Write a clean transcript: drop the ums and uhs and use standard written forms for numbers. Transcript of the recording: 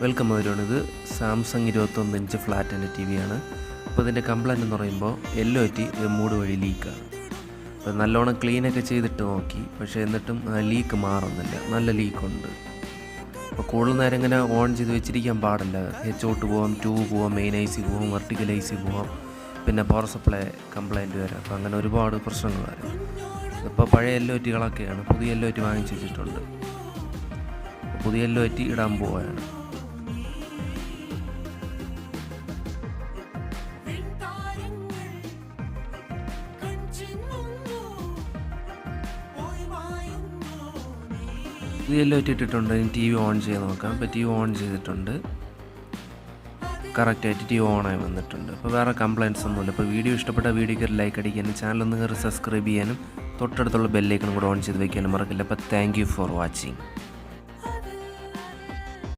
Welcome everyone. ഇത് Samsung 21 inch flat എൻ്റെ T വിയാണ്. അപ്പോൾ ഇതിൻ്റെ കംപ്ലൈൻറ്റ് എന്ന് പറയുമ്പോൾ LOT മൂഡ് വഴി ലീക്കാണ്. അപ്പോൾ നല്ലോണം ക്ലീനൊക്കെ ചെയ്തിട്ട് നോക്കി, പക്ഷേ എന്നിട്ടും ലീക്ക് മാറുന്നില്ല, നല്ല ലീക്കുണ്ട്. അപ്പോൾ കൂടുതൽ നേരം ഇങ്ങനെ ഓൺ ചെയ്ത് വെച്ചിരിക്കാൻ പാടില്ല. HOT പോവാം, 2 പോവാം, മെയിൻ IC പോവാം, വെർട്ടിക്കൽ IC പോവാം, പിന്നെ പവർ സപ്ലൈ കംപ്ലൈൻറ്റ് വരാം. അപ്പോൾ അങ്ങനെ ഒരുപാട് പ്രശ്നങ്ങൾ വരും. ഇപ്പോൾ പഴയ LOTകളൊക്കെയാണ്, പുതിയ LOT വാങ്ങിച്ച് വെച്ചിട്ടുണ്ട്. പുതിയ LOT ഇടാൻ പോവുകയാണ്. പുതിയ LOT ഇട്ടിട്ടുണ്ട്. ഇനി TV ഓൺ ചെയ്ത് നോക്കാം. ഇപ്പോൾ TV ഓൺ ചെയ്തിട്ടുണ്ട്, കറക്റ്റായിട്ട് TV ഓണായി വന്നിട്ടുണ്ട്. അപ്പോൾ വേറെ കംപ്ലയിൻറ്റ്സ് ഒന്നുമില്ല. ഇപ്പോൾ വീഡിയോ ഇഷ്ടപ്പെട്ട വീഡിയോക്ക് ഒരു ലൈക്ക് അടിക്കാനും ചാനലൊന്ന് കയറി സബ്സ്ക്രൈബ് ചെയ്യാനും തൊട്ടടുത്തുള്ള ബെല്ലൈക്കണും കൂടെ ഓൺ ചെയ്ത് വയ്ക്കാനും മറക്കില്ല. അപ്പോൾ താങ്ക് യു ഫോർ വാച്ചിങ്.